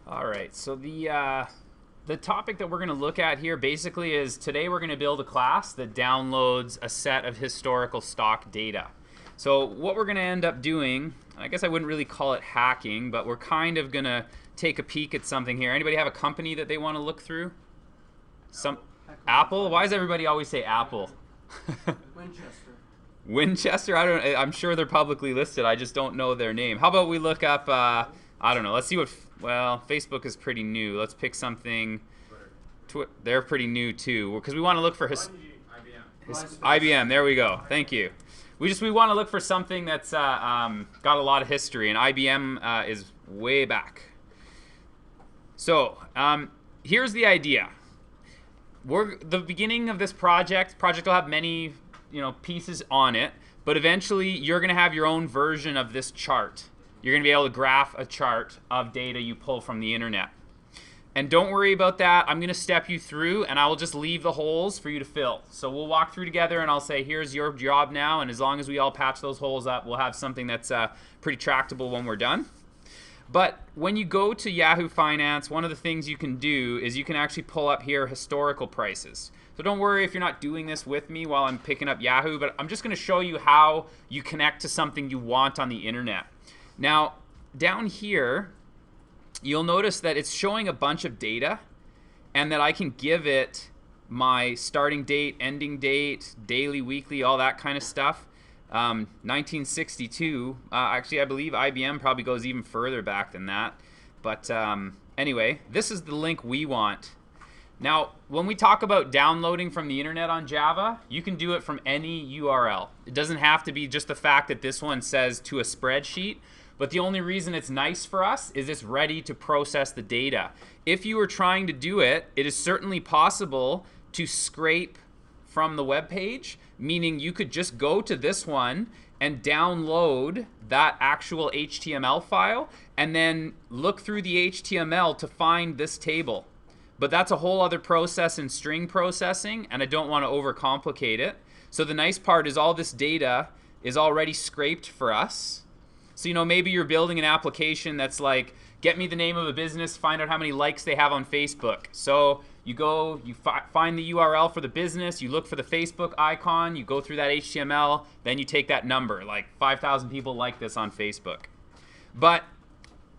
All right, so the topic that we're going to look at here basically is today we're going to build a class that downloads a set of historical stock data. So what we're going to end up doing, I guess I wouldn't really call it hacking, but we're kind of going to take a peek at something here. Anybody have a company that they want to look through? Apple? Why does everybody always say Apple? Winchester. Winchester? I'm sure they're publicly listed. I just don't know their name. How about we look up I don't know. Let's see what. Well, Facebook is pretty new. Let's pick something. They're pretty new too, because we want to look for IBM. There we go. Thank you. We want to look for something that's got a lot of history, and IBM is way back. So here's the idea. The beginning of this project will have many pieces on it, but eventually you're going to have your own version of this chart. You're going to be able to graph a chart of data you pull from the internet. And don't worry about that. I'm going to step you through, and I will just leave the holes for you to fill. So we'll walk through together, and I'll say, here's your job now, and as long as we all patch those holes up, we'll have something that's pretty tractable when we're done. But when you go to Yahoo Finance, one of the things you can do is you can actually pull up here historical prices. So don't worry if you're not doing this with me while I'm picking up Yahoo, but I'm just going to show you how you connect to something you want on the internet. Now, down here, you'll notice that it's showing a bunch of data, and that I can give it my starting date, ending date, daily, weekly, all that kind of stuff. 1962, actually I believe IBM probably goes even further back than that. But anyway, this is the link we want. Now, when we talk about downloading from the internet on Java, you can do it from any URL. It doesn't have to be just the fact that this one says to a spreadsheet. But the only reason it's nice for us is it's ready to process the data. If you were trying to do it, it is certainly possible to scrape from the web page, meaning you could just go to this one and download that actual HTML file and then look through the HTML to find this table. But that's a whole other process in string processing, and I don't want to overcomplicate it. So the nice part is all this data is already scraped for us. So, maybe you're building an application that's like, get me the name of a business, find out how many likes they have on Facebook. So you go, you find the URL for the business, you look for the Facebook icon, you go through that HTML, then you take that number, like 5,000 people like this on Facebook. But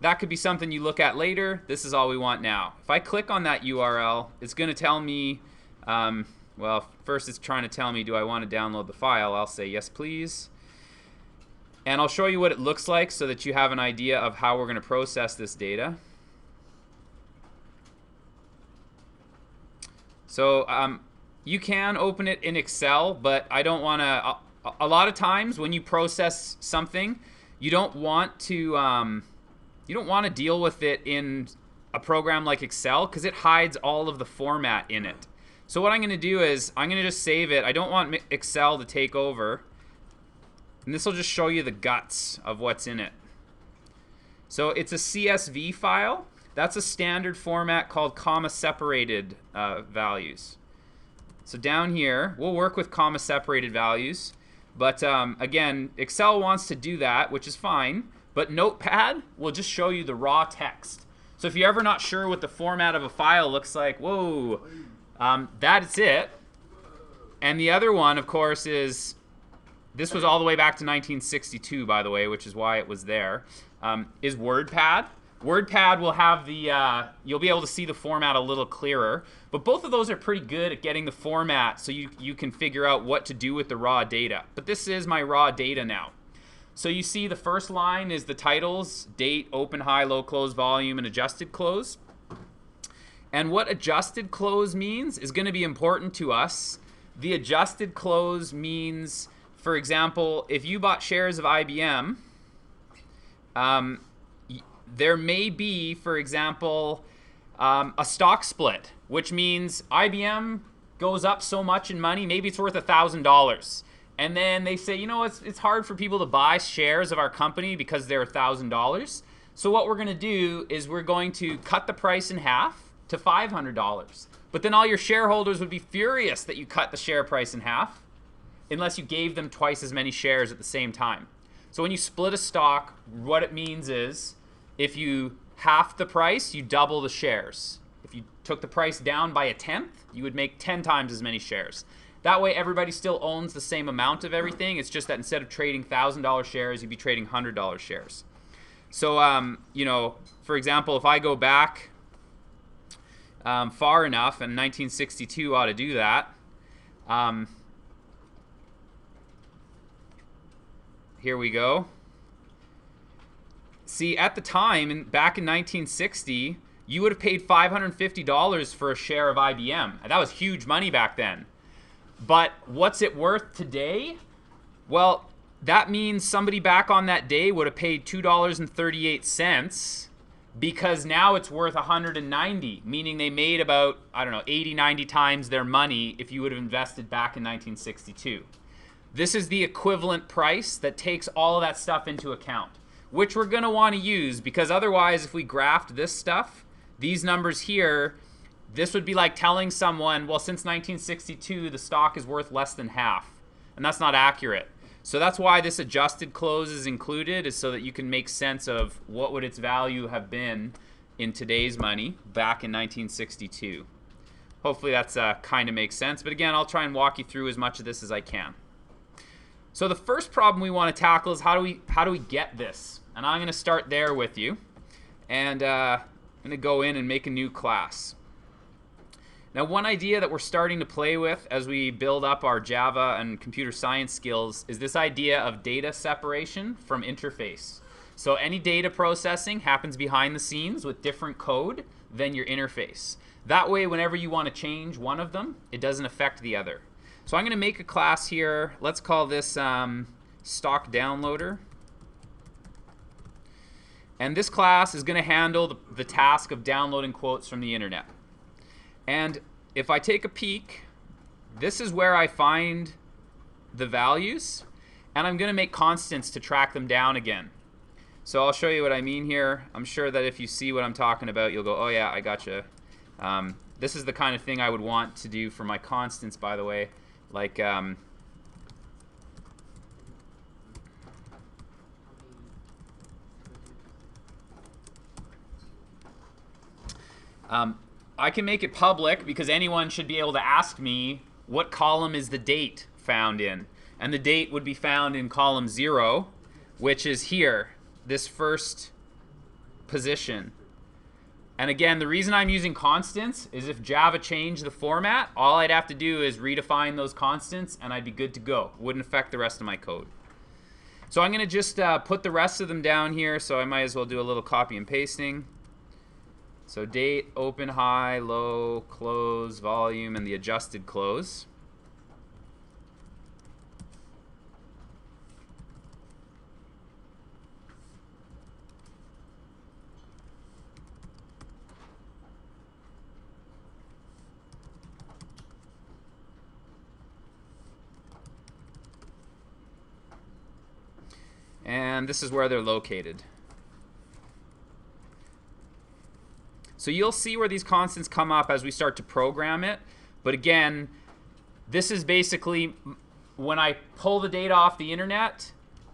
that could be something you look at later. This is all we want now. If I click on that URL, it's going to tell me, well, first it's trying to tell me, do I want to download the file? I'll say yes, please. And I'll show you what it looks like so that you have an idea of how we're going to process this data. So you can open it in Excel, but I don't want to. A lot of times when you process something, you don't want to deal with it in a program like Excel because it hides all of the format in it. So what I'm going to do is I'm going to just save it. I don't want Excel to take over. And this will just show you the guts of what's in it. So it's a CSV file. That's a standard format called comma-separated values. So down here, we'll work with comma-separated values. But again, Excel wants to do that, which is fine. But Notepad will just show you the raw text. So if you're ever not sure what the format of a file looks like, whoa, that's it. And the other one, of course, is... This was all the way back to 1962, by the way, which is why it was there, is WordPad. WordPad will have the, you'll be able to see the format a little clearer. But both of those are pretty good at getting the format so you can figure out what to do with the raw data. But this is my raw data now. So you see the first line is the titles, date, open, high, low, close, volume, and adjusted close. And what adjusted close means is going to be important to us. The adjusted close means... For example, if you bought shares of IBM, there may be, for example, a stock split, which means IBM goes up so much in money, maybe it's worth $1,000. And then they say, it's hard for people to buy shares of our company because they're $1,000. So what we're going to do is we're going to cut the price in half to $500. But then all your shareholders would be furious that you cut the share price in half, unless you gave them twice as many shares at the same time. So when you split a stock, what it means is if you half the price, you double the shares. If you took the price down by a tenth, you would make 10 times as many shares. That way, everybody still owns the same amount of everything. It's just that instead of trading $1,000 shares, you'd be trading $100 shares. So, you know, for example, if I go back far enough, and 1962 ought to do that. Here we go. See, at the time, back in 1960, you would have paid $550 for a share of IBM. That was huge money back then. But what's it worth today? Well, that means somebody back on that day would have paid $2.38 because now it's worth $190, meaning they made about, I don't know, 80, 90 times their money if you would have invested back in 1962. This is the equivalent price that takes all of that stuff into account, which we're going to want to use because otherwise if we graphed this stuff, these numbers here, this would be like telling someone, well, since 1962, the stock is worth less than half. And that's not accurate. So that's why this adjusted close is included, is so that you can make sense of what would its value have been in today's money back in 1962. Hopefully that's kind of makes sense. But again, I'll try and walk you through as much of this as I can. So the first problem we want to tackle is how do we get this? And I'm going to start there with you. And I'm going to go in and make a new class. Now, one idea that we're starting to play with as we build up our Java and computer science skills is this idea of data separation from interface. So any data processing happens behind the scenes with different code than your interface. That way, whenever you want to change one of them, it doesn't affect the other. So I'm going to make a class here. Let's call this stock downloader. And this class is going to handle the task of downloading quotes from the internet. And if I take a peek, this is where I find the values, and I'm going to make constants to track them down again. So I'll show you what I mean here. I'm sure that if you see what I'm talking about, you'll go, oh yeah, I gotcha. This is the kind of thing I would want to do for my constants, by the way. Like, I can make it public because anyone should be able to ask me what column is the date found in. And the date would be found in column 0, which is here, this first position. And again, the reason I'm using constants is if Java changed the format, all I'd have to do is redefine those constants and I'd be good to go. It wouldn't affect the rest of my code. So I'm going to just put the rest of them down here, so I might as well do a little copy and pasting. So date, open, high, low, close, volume, and the adjusted close. And this is where they're located. So you'll see where these constants come up as we start to program it. But again, this is basically when I pull the data off the internet,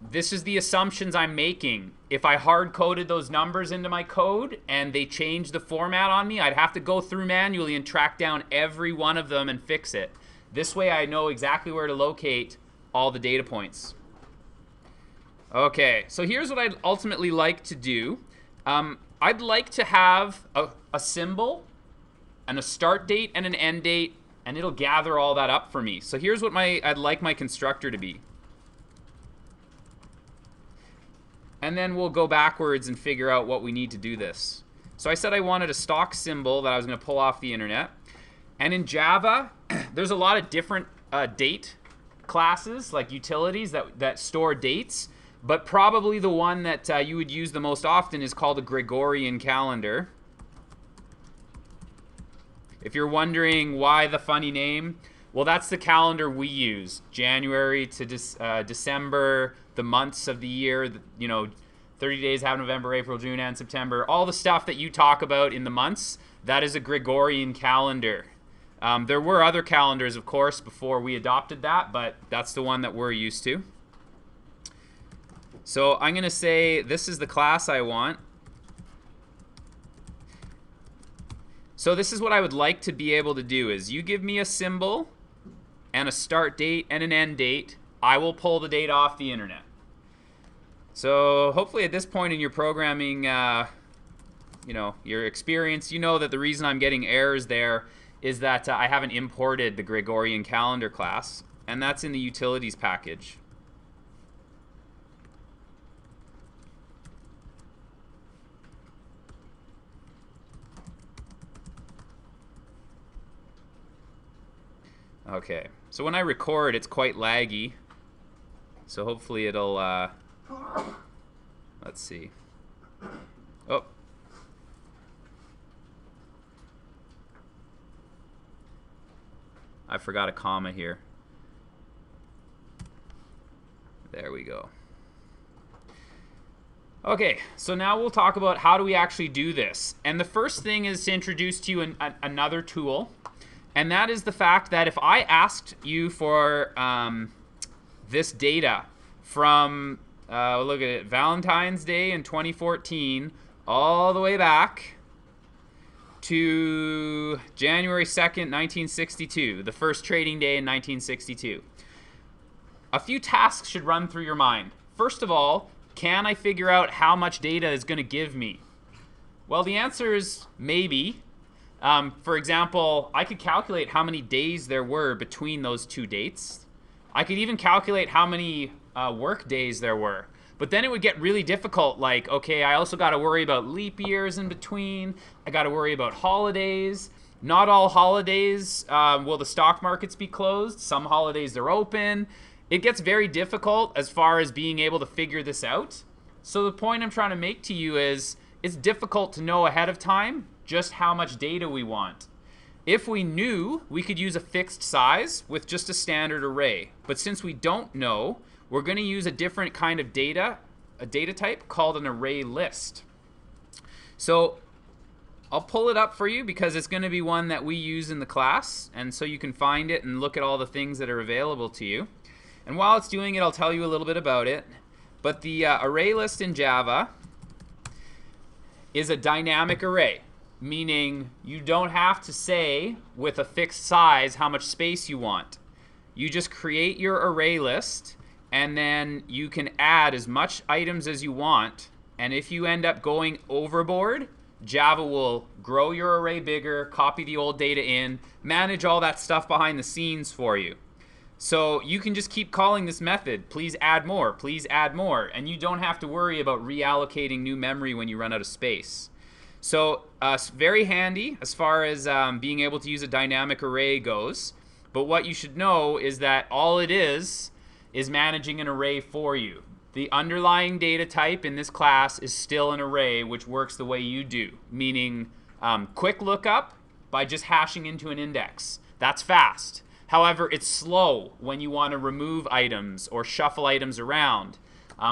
this is the assumptions I'm making. If I hard-coded those numbers into my code and they changed the format on me, I'd have to go through manually and track down every one of them and fix it. This way I know exactly where to locate all the data points. Okay, so here's what I'd ultimately like to do. I'd like to have a symbol and a start date and an end date, and it'll gather all that up for me. So here's what I'd like my constructor to be. And then we'll go backwards and figure out what we need to do this. So I said I wanted a stock symbol that I was going to pull off the internet. And in Java, there's a lot of different date classes, like utilities that store dates. But probably the one that you would use the most often is called a Gregorian Calendar. If you're wondering why the funny name, well, that's the calendar we use. January to December, the months of the year, 30 days have November, April, June, and September. All the stuff that you talk about in the months, that is a Gregorian calendar. There were other calendars, of course, before we adopted that, but that's the one that we're used to. So I'm going to say this is the class I want. So this is what I would like to be able to do is you give me a symbol and a start date and an end date. I will pull the data off the internet. So hopefully at this point in your programming, your experience, you know that the reason I'm getting errors there is that I haven't imported the Gregorian Calendar class, and that's in the utilities package. Okay, so when I record, it's quite laggy. So hopefully it'll, let's see. Oh. I forgot a comma here. There we go. Okay, so now we'll talk about how do we actually do this. And the first thing is to introduce to you another tool. And that is the fact that if I asked you for this data from, look at it, Valentine's Day in 2014 all the way back to January 2nd, 1962, the first trading day in 1962. A few tasks should run through your mind. First of all, can I figure out how much data is going to give me? Well, the answer is maybe. For example, I could calculate how many days there were between those two dates. I could even calculate how many work days there were. But then it would get really difficult, like, okay, I also got to worry about leap years in between. I got to worry about holidays. Not all holidays will the stock markets be closed. Some holidays are open. It gets very difficult as far as being able to figure this out. So the point I'm trying to make to you is it's difficult to know ahead of time just how much data we want. If we knew, we could use a fixed size with just a standard array. But since we don't know, we're going to use a different kind of data, a data type called an array list. So I'll pull it up for you because it's going to be one that we use in the class, and so you can find it and look at all the things that are available to you. And while it's doing it, I'll tell you a little bit about it. But the array list in Java is a dynamic array, meaning you don't have to say with a fixed size how much space you want. You just create your array list, and then you can add as much items as you want. And if you end up going overboard, Java will grow your array bigger, copy the old data in, manage all that stuff behind the scenes for you. So you can just keep calling this method, please add more, and you don't have to worry about reallocating new memory when you run out of space. So very handy as far as being able to use a dynamic array goes. But what you should know is that all it is managing an array for you. The underlying data type in this class is still an array, which works the way you do, meaning quick lookup by just hashing into an index. That's fast. However, it's slow when you want to remove items or shuffle items around.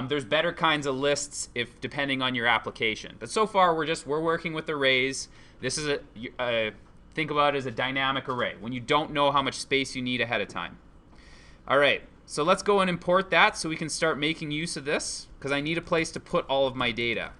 There's better kinds of lists depending on your application. But so far, we're working with arrays. This is think about it as a dynamic array when you don't know how much space you need ahead of time. All right, so let's go and import that so we can start making use of this, because I need a place to put all of my data.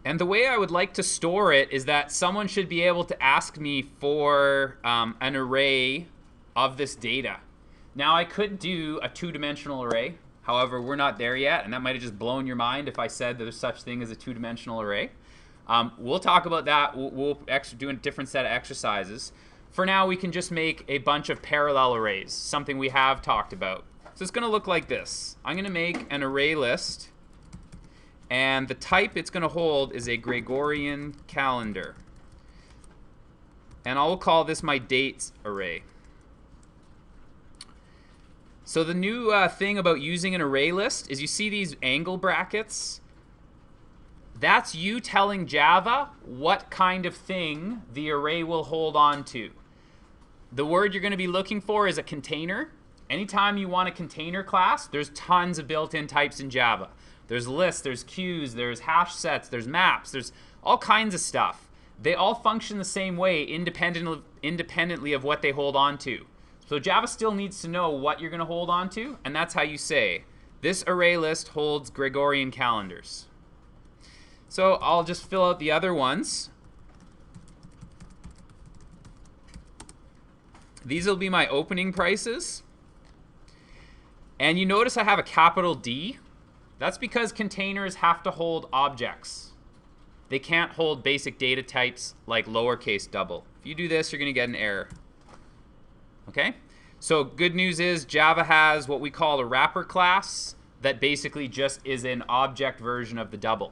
And the way I would like to store it is that someone should be able to ask me for an array of this data. Now I could do a two-dimensional array. However, we're not there yet, and that might have just blown your mind if I said that there's such thing as a two-dimensional array. We'll talk about that. We'll do a different set of exercises. For now, we can just make a bunch of parallel arrays, something we have talked about. So it's going to look like this. I'm going to make an array list. And the type it's going to hold is a Gregorian calendar. And I'll call this my dates array. So the new thing about using an array list is you see these angle brackets. That's you telling Java what kind of thing the array will hold on to. The word you're going to be looking for is a container. Anytime you want a container class, there's tons of built-in types in Java. There's lists, there's queues, there's hash sets, there's maps, there's all kinds of stuff. They all function the same way independently of what they hold on to. So Java still needs to know what you're going to hold on to, and that's how you say, this array list holds Gregorian calendars. So I'll just fill out the other ones. These will be my opening prices. And you notice I have a capital D. That's because containers have to hold objects. They can't hold basic data types like lowercase double. If you do this, you're going to get an error. Okay? So good news is Java has what we call a wrapper class that basically just is an object version of the double.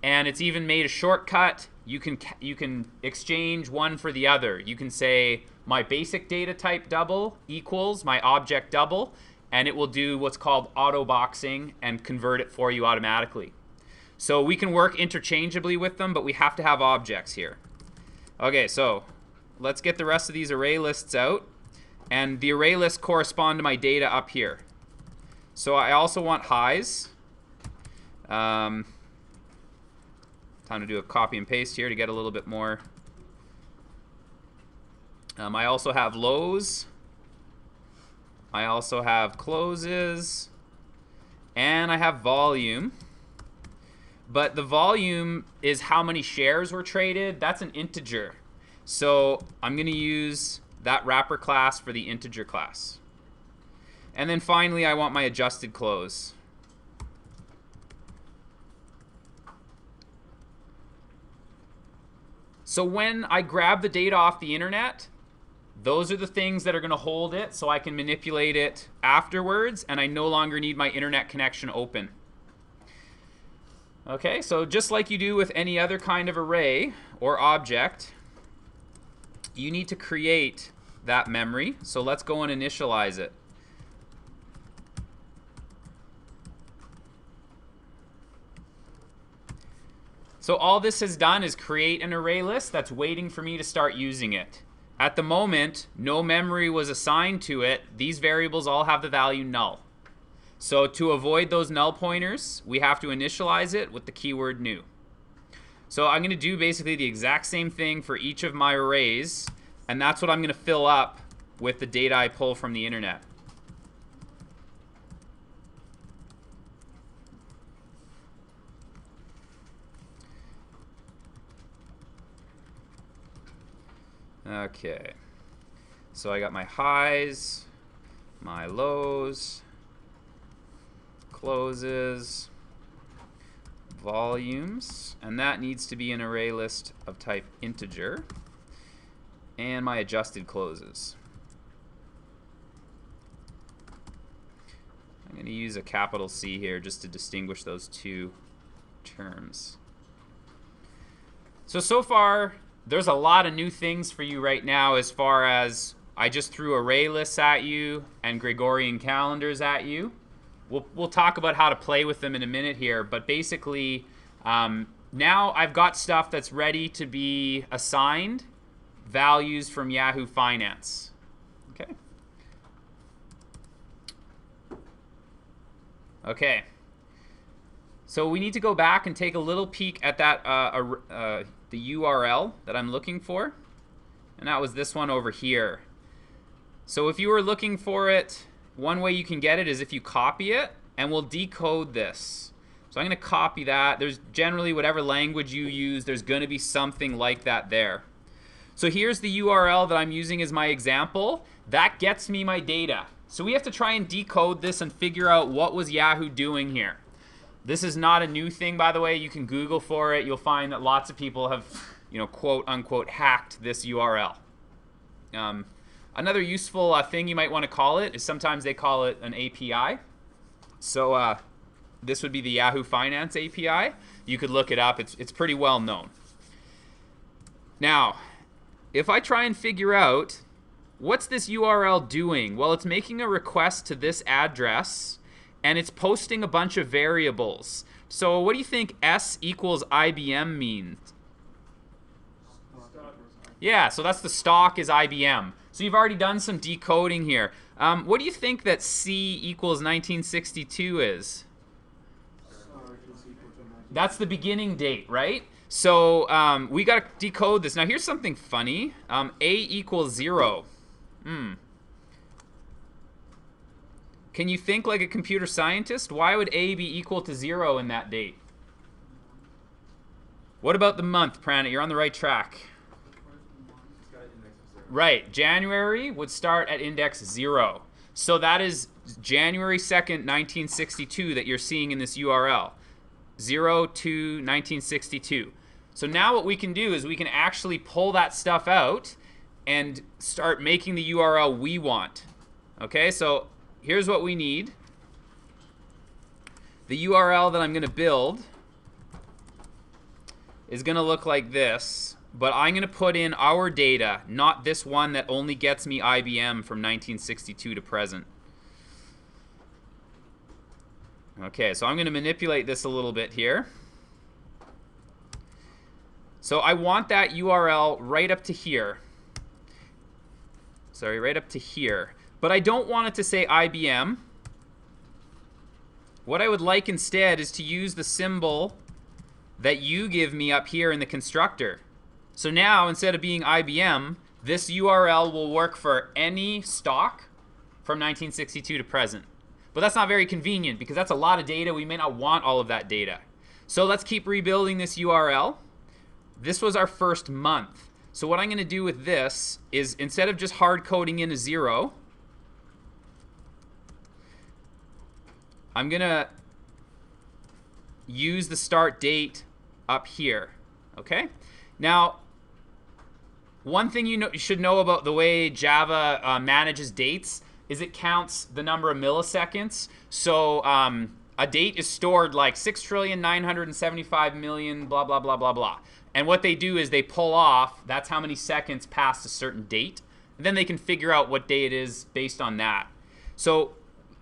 And it's even made a shortcut. You can exchange one for the other. You can say my basic data type double equals my object double, and it will do what's called auto boxing and convert it for you automatically. So we can work interchangeably with them, but we have to have objects here. Okay, so let's get the rest of these array lists out. And the array lists correspond to my data up here. So I also want highs. Time to do a copy and paste here to get a little bit more. I also have lows. I also have closes. And I have volume. But the volume is how many shares were traded. That's an integer. So I'm going to use that wrapper class for the integer class. And then finally, I want my adjusted close. So when I grab the data off the internet, those are the things that are going to hold it so I can manipulate it afterwards, and I no longer need my internet connection open. Okay, so just like you do with any other kind of array or object, you need to create that memory. So let's go and initialize it. So all this has done is create an array list that's waiting for me to start using it. At the moment, no memory was assigned to it. These variables all have the value null. So to avoid those null pointers, we have to initialize it with the keyword new. So I'm going to do basically the exact same thing for each of my arrays, and that's what I'm going to fill up with the data I pull from the internet. Okay, so I got my highs, my lows, closes, volumes, and that needs to be an array list of type integer, and my adjusted closes. I'm going to use a capital C here just to distinguish those two terms. So far, there's a lot of new things for you right now as far as I just threw array lists at you and Gregorian calendars at you. We'll talk about how to play with them in a minute here, but basically now I've got stuff that's ready to be assigned values from Yahoo Finance. Okay. Okay. So we need to go back and take a little peek at that the URL that I'm looking for, and that was this one over here. So if you were looking for it, one way you can get it is if you copy it, and we'll decode this. So I'm going to copy that. There's generally whatever language you use, there's going to be something like that there. So here's the URL that I'm using as my example. That gets me my data. So we have to try and decode this and figure out what was Yahoo doing here. This is not a new thing, by the way. You can Google for it. You'll find that lots of people have, quote unquote, hacked this URL. Another useful thing you might want to call it is sometimes they call it an API. So this would be the Yahoo Finance API. You could look it up. It's pretty well known. Now, if I try and figure out what's this URL doing, well, it's making a request to this address, and it's posting a bunch of variables. So what do you think S equals IBM means? Yeah, so that's the stock is IBM. So you've already done some decoding here. What do you think that C equals 1962 is? That's the beginning date, right? So we got to decode this. Now here's something funny. A equals 0. Can you think like a computer scientist? Why would A be equal to 0 in that date? What about the month, Pranit? You're on the right track. Right. January would start at index 0. So that is January 2nd, 1962 that you're seeing in this URL. 02/1962. So now what we can do is we can actually pull that stuff out and start making the URL we want. Okay, so here's what we need. The URL that I'm going to build is going to look like this, but I'm going to put in our data, not this one that only gets me IBM from 1962 to present. Okay, so I'm going to manipulate this a little bit here. So I want that URL right up to here. Sorry, right up to here. But I don't want it to say IBM. What I would like instead is to use the symbol that you give me up here in the constructor. So now, instead of being IBM, this URL will work for any stock from 1962 to present. But that's not very convenient because that's a lot of data. We may not want all of that data. So let's keep rebuilding this URL. This was our first month. So what I'm going to do with this is, instead of just hard coding in a 0, I'm going to use the start date up here. Okay? Now, one thing you should know about the way Java manages dates is it counts the number of milliseconds. So a date is stored like 6,975,000,000 blah, blah, blah, blah, blah. And what they do is they pull off, that's how many seconds past a certain date. And then they can figure out what day it is based on that. So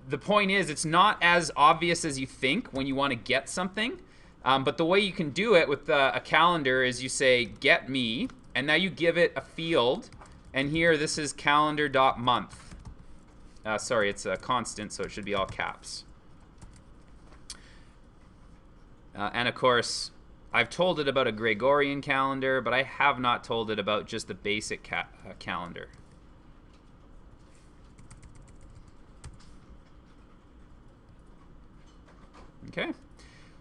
the point is, it's not as obvious as you think when you want to get something. But the way you can do it with a calendar is you say get me, and now you give it a field. And here, this is calendar.month. Sorry, it's a constant, so it should be all caps. And of course, I've told it about a Gregorian calendar, but I have not told it about just the basic calendar. Okay.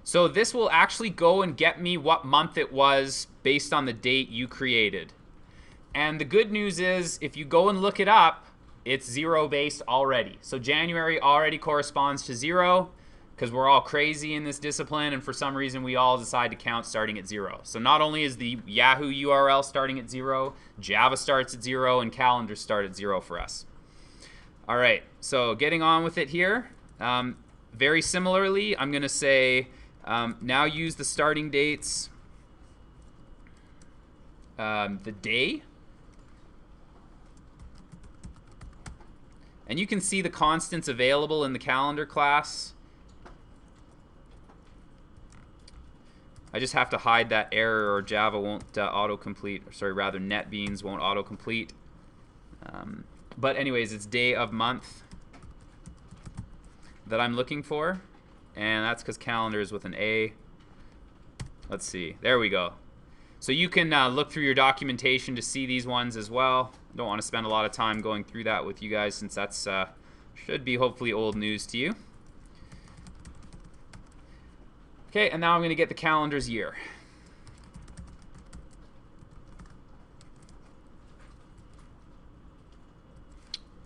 So this will actually go and get me what month it was based on the date you created. And the good news is, if you go and look it up, it's 0 based already. So January already corresponds to 0 because we're all crazy in this discipline, and for some reason we all decide to count starting at 0. So not only is the Yahoo URL starting at 0, Java starts at 0, and calendars start at 0 for us. All right, so getting on with it here. Very similarly, I'm going to say now use the starting dates, the day. And you can see the constants available in the calendar class. I just have to hide that error, or Java won't autocomplete. Or sorry, rather NetBeans won't autocomplete. But anyways, it's day of month that I'm looking for. And that's because calendar is with an A. Let's see. There we go. So you can look through your documentation to see these ones as well. Don't want to spend a lot of time going through that with you guys, since that's should be hopefully old news to you. Okay, and now I'm going to get the calendar's year.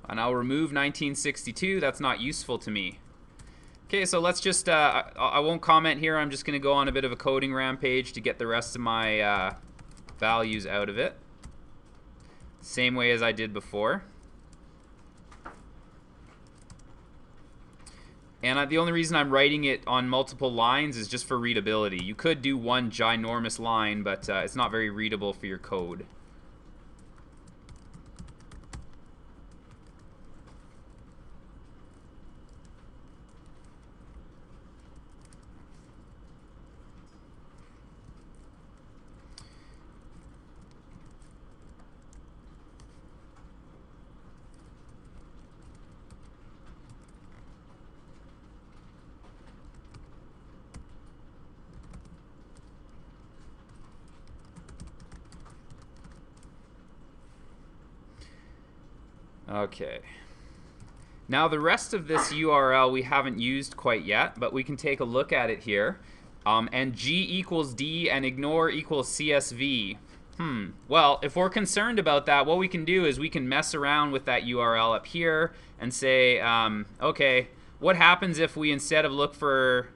And I'll remove 1962. That's not useful to me. Okay, so let's just, I won't comment here. I'm just going to go on a bit of a coding rampage to get the rest of my values out of it. Same way as I did before. And the only reason I'm writing it on multiple lines is just for readability. You could do one ginormous line, but it's not very readable for your code. Okay. Now the rest of this URL we haven't used quite yet, but we can take a look at it here. And G equals D and ignore equals CSV. Well, if we're concerned about that, what we can do is we can mess around with that URL up here and say, okay, what happens if we, instead of look for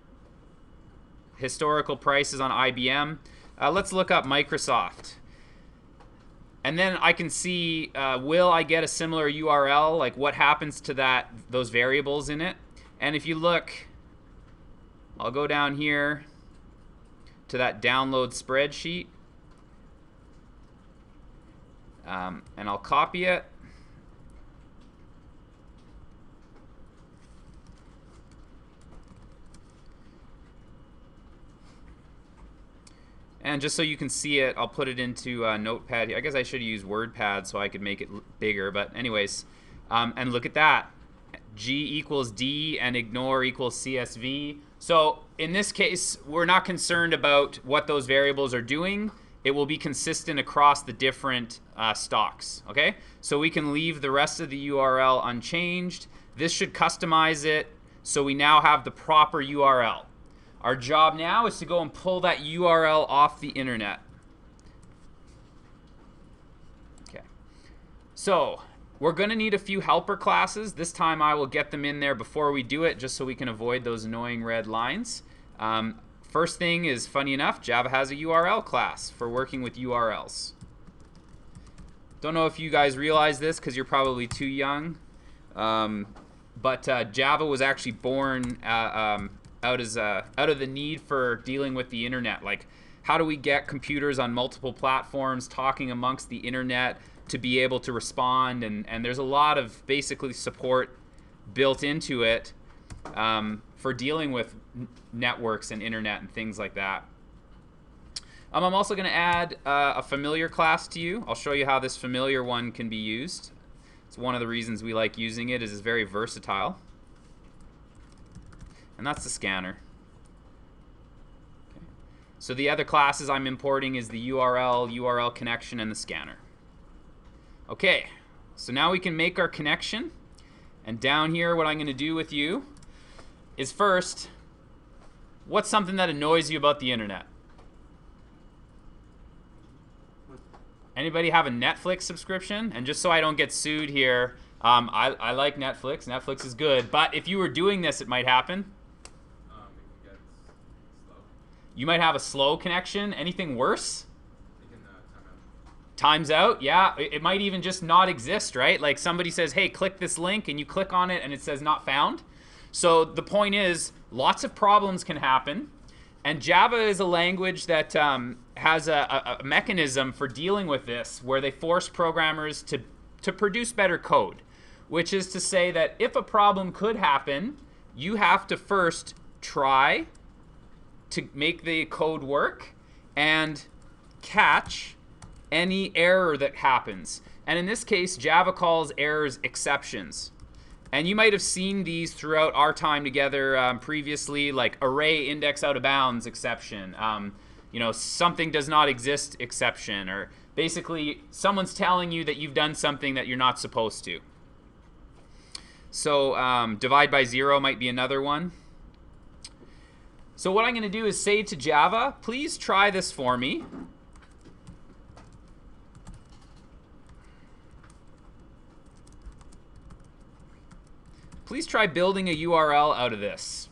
historical prices on IBM, let's look up Microsoft. And then I can see, will I get a similar URL? Like, what happens to those variables in it? And if you look, I'll go down here to that download spreadsheet. And I'll copy it. And just so you can see it, I'll put it into Notepad. I guess I should use WordPad so I could make it bigger. But anyways, and look at that. G equals D and ignore equals CSV. So in this case, we're not concerned about what those variables are doing. It will be consistent across the different stocks. Okay? So we can leave the rest of the URL unchanged. This should customize it so we now have the proper URL. Our job now is to go and pull that URL off the internet. Okay. So we're going to need a few helper classes. This time I will get them in there before we do it, just so we can avoid those annoying red lines. First thing is, funny enough, Java has a URL class for working with URLs. Don't know if you guys realize this because you're probably too young, but Java was actually born out of the need for dealing with the internet. Like, how do we get computers on multiple platforms talking amongst the internet to be able to respond? And there's a lot of basically support built into it for dealing with networks and internet and things like that. I'm also going to add a familiar class to you. I'll show you how this familiar one can be used. It's one of the reasons we like using it, is it's very versatile. And that's the scanner. Okay. So the other classes I'm importing is the URL connection, and the scanner. Okay, so now we can make our connection. And down here, what I'm going to do with you is, first, what's something that annoys you about the internet? Anybody have a Netflix subscription? And just so I don't get sued here, I like Netflix. Netflix is good. But if you were doing this, it might happen. It gets slow. You might have a slow connection. Anything worse? It can time out. Times out, yeah. It might even just not exist, right? Like somebody says, hey, click this link, and you click on it and it says not found. So the point is, lots of problems can happen. And Java is a language that has a mechanism for dealing with this, where they force programmers to produce better code. Which is to say that if a problem could happen, you have to first try to make the code work and catch any error that happens. And in this case, Java calls errors exceptions. And you might have seen these throughout our time together previously, like array index out of bounds exception, something does not exist exception, or basically someone's telling you that you've done something that you're not supposed to. So divide by 0 might be another one. So what I'm going to do is say to Java, please try this for me. Please try building a URL out of this.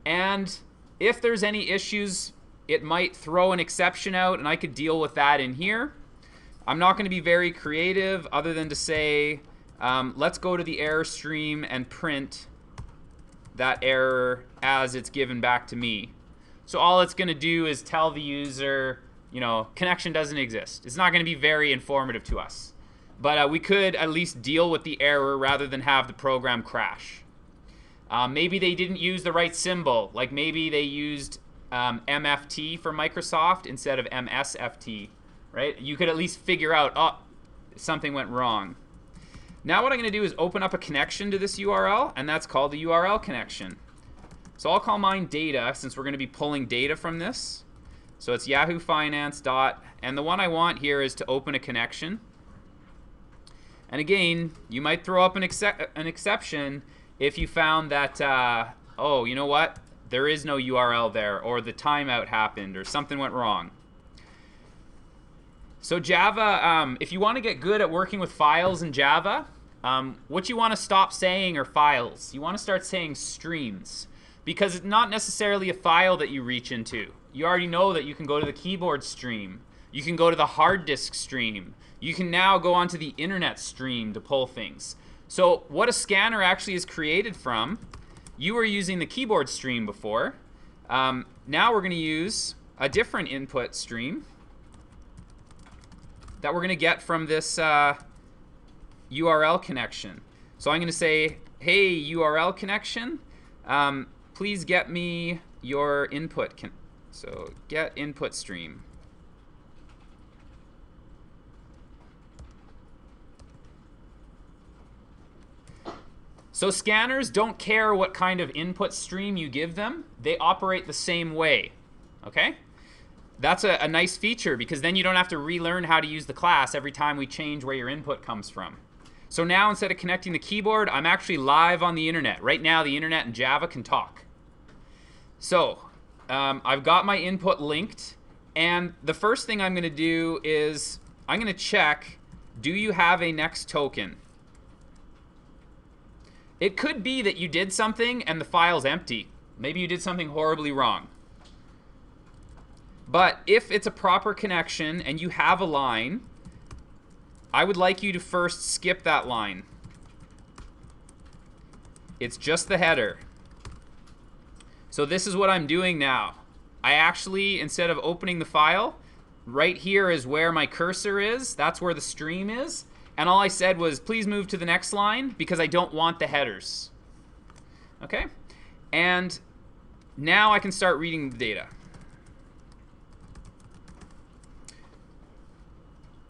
And if there's any issues, it might throw an exception out, and I could deal with that in here. I'm not going to be very creative other than to say, let's go to the error stream and print that error as it's given back to me. So all it's going to do is tell the user, connection doesn't exist. It's not going to be very informative to us. But we could at least deal with the error rather than have the program crash. Maybe they didn't use the right symbol. Like maybe they used MFT for Microsoft instead of MSFT. Right? You could at least figure out, oh, something went wrong. Now what I'm going to do is open up a connection to this URL, and that's called the URL connection. So I'll call mine data, since we're going to be pulling data from this. So it's Yahoo Finance dot, and the one I want here is to open a connection. And again, you might throw up an exception if you found that, oh, you know what? There is no URL there, or the timeout happened, or something went wrong. So Java, if you want to get good at working with files in Java, what you want to stop saying are files. You want to start saying streams, because it's not necessarily a file that you reach into. You already know that you can go to the keyboard stream. You can go to the hard disk stream. You can now go onto the internet stream to pull things. So what a scanner actually is created from, you were using the keyboard stream before. Now we're going to use a different input stream that we're going to get from this URL connection. So I'm going to say, hey, URL connection, please get me your input. So get input stream. So scanners don't care what kind of input stream you give them. They operate the same way. Okay? That's a nice feature, because then you don't have to relearn how to use the class every time we change where your input comes from. So now instead of connecting the keyboard, I'm actually live on the internet. Right now the internet and Java can talk. So I've got my input linked, and the first thing I'm going to do is I'm going to check, do you have a next token? It could be that you did something and the file's empty. Maybe you did something horribly wrong. But if it's a proper connection and you have a line, I would like you to first skip that line. It's just the header. So this is what I'm doing now. I actually, instead of opening the file, right here is where my cursor is. That's where the stream is. And all I said was, please move to the next line, because I don't want the headers. Okay? And now I can start reading the data.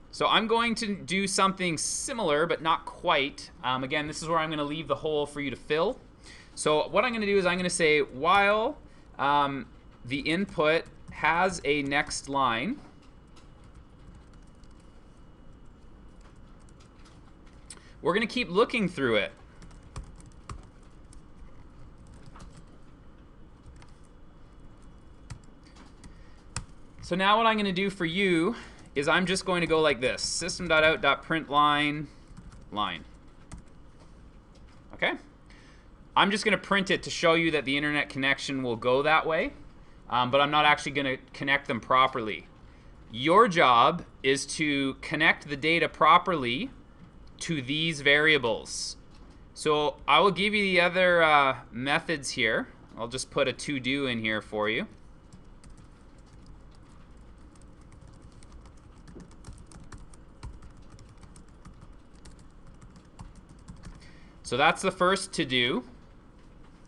So I'm going to do something similar, but not quite. Again, this is where I'm going to leave the hole for you to fill. So what I'm going to do is I'm going to say, while the input has a next line, we're going to keep looking through it. So now what I'm going to do for you is I'm just going to go like this. System.out.println line. Okay? I'm just going to print it to show you that the internet connection will go that way, but I'm not actually going to connect them properly. Your job is to connect the data properly to these variables. So I will give you the other methods here. I'll just put a to-do in here for you. So that's the first to-do.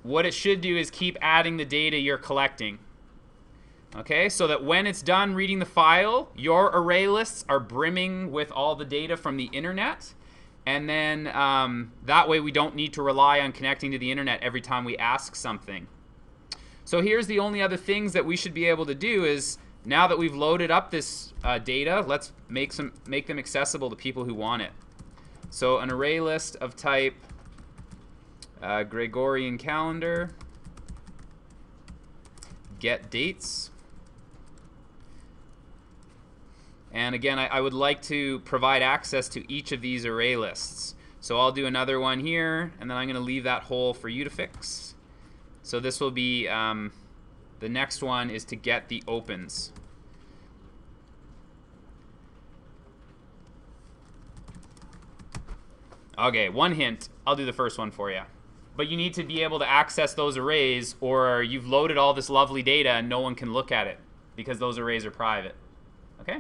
What it should do is keep adding the data you're collecting. Okay, so that when it's done reading the file, your array lists are brimming with all the data from the internet. And then that way we don't need to rely on connecting to the internet every time we ask something. So here's the only other things that we should be able to do is, now that we've loaded up this data, let's make them accessible to people who want it. So an array list of type Gregorian Calendar, get dates. And again, I would like to provide access to each of these array lists. So I'll do another one here, and then I'm going to leave that hole for you to fix. So this will be, the next one is to get the opens. Okay, one hint. I'll do the first one for you. But you need to be able to access those arrays, or you've loaded all this lovely data and no one can look at it because those arrays are private. Okay?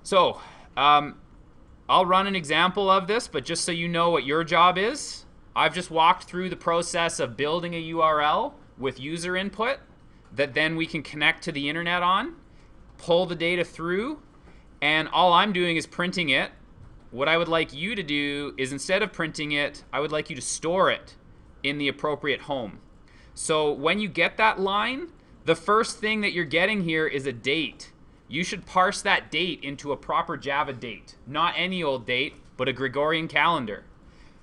So I'll run an example of this, but just so you know what your job is, I've just walked through the process of building a URL with user input that then we can connect to the internet on, pull the data through, and all I'm doing is printing it. What I would like you to do is, instead of printing it, I would like you to store it in the appropriate home. So when you get that line, the first thing that you're getting here is a date. You should parse that date into a proper Java date, not any old date, but a Gregorian calendar.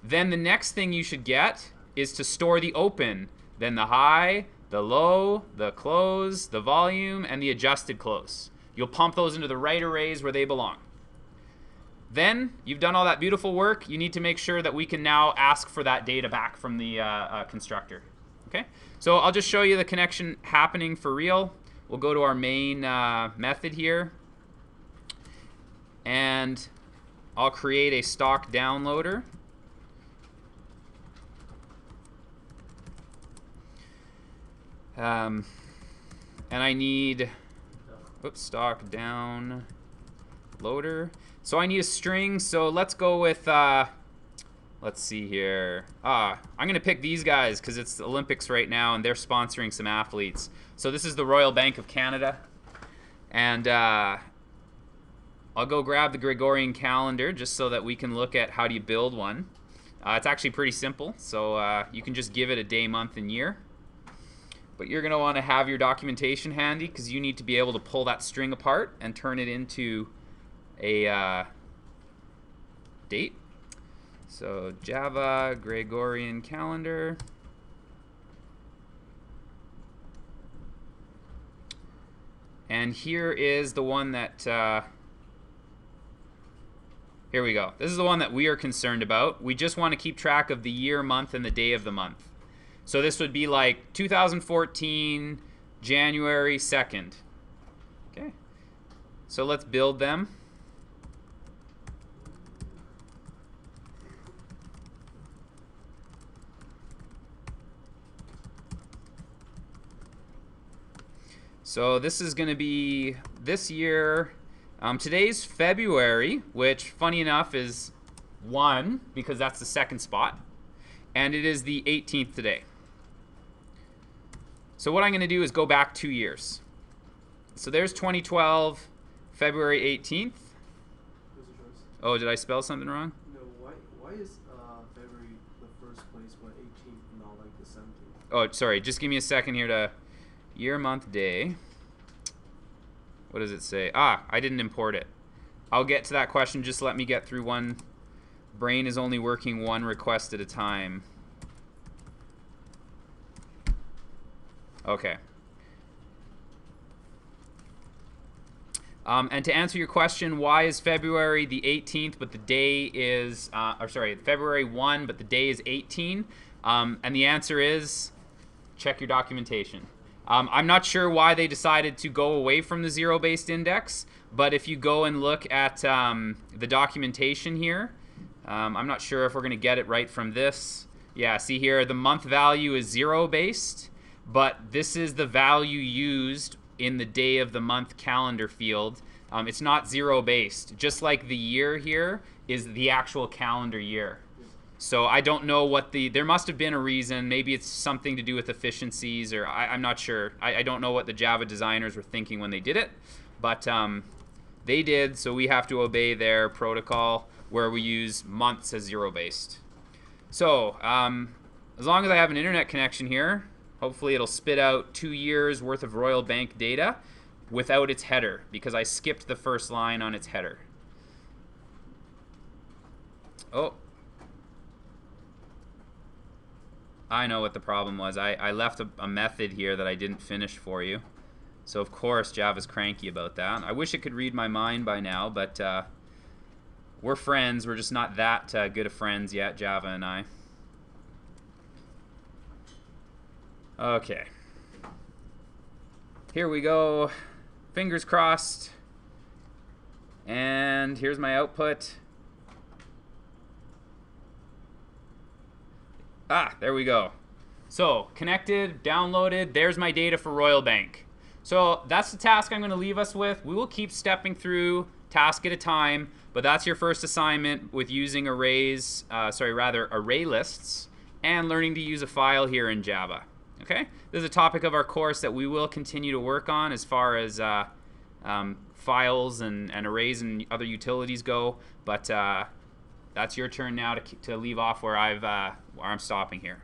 Then the next thing you should get is to store the open, then the high, the low, the close, the volume, and the adjusted close. You'll pump those into the right arrays where they belong. Then you've done all that beautiful work. You need to make sure that we can now ask for that data back from the constructor. Okay, so I'll just show you the connection happening for real. We'll go to our main method here, and I'll create a stock downloader. And I need, stock down loader. So I need a string. So let's go with, let's see here. I'm going to pick these guys because it's the Olympics right now and they're sponsoring some athletes. So this is the Royal Bank of Canada. And I'll go grab the Gregorian calendar just so that we can look at how do you build one. It's actually pretty simple. So you can just give it a day, month, and year. But you're going to want to have your documentation handy because you need to be able to pull that string apart and turn it into a date. So Java Gregorian calendar. And here is the one that, here we go. This is the one that we are concerned about. We just want to keep track of the year, month, and the day of the month. So this would be like 2014, January 2nd. Okay. So let's build them. So this is going to be this year. Today's February, which funny enough is 1 because that's the second spot. And it is the 18th today. So what I'm going to do is go back 2 years. So there's 2012, February 18th. Oh, did I spell something wrong? No, why is February the first place, but 18th not like the 17th? Oh, sorry. Just give me a second here to year, month, day. What does it say? I didn't import it. I'll get to that question. Just let me get through one. Brain is only working one request at a time. Okay. And to answer your question, why is February the 18th, but the day is, February 1, but the day is 18? And the answer is, check your documentation. I'm not sure why they decided to go away from the zero-based index, but if you go and look at the documentation here, I'm not sure if we're going to get it right from this. Yeah, see here, the month value is zero-based, but this is the value used in the day of the month calendar field. It's not zero-based. Just like the year here is the actual calendar year. So I don't know what there must have been a reason. Maybe it's something to do with efficiencies, or I'm not sure. I don't know what the Java designers were thinking when they did it, but they did, so we have to obey their protocol where we use months as zero-based. So as long as I have an internet connection here, hopefully it'll spit out 2 years worth of Royal Bank data without its header, because I skipped the first line on its header. Oh. I know what the problem was. I left a method here that I didn't finish for you. So of course Java's cranky about that. I wish it could read my mind by now, but we're friends. We're just not that good of friends yet, Java and I. Okay. Here we go. Fingers crossed. And here's my output. There we go. So connected, downloaded, there's my data for Royal Bank. So that's the task I'm going to leave us with. We will keep stepping through task at a time, but that's your first assignment with using arrays, Arraylists, and learning to use a file here in Java. Okay? This is a topic of our course that we will continue to work on as far as files and arrays and other utilities go, but that's your turn now to leave off where I'm stopping here.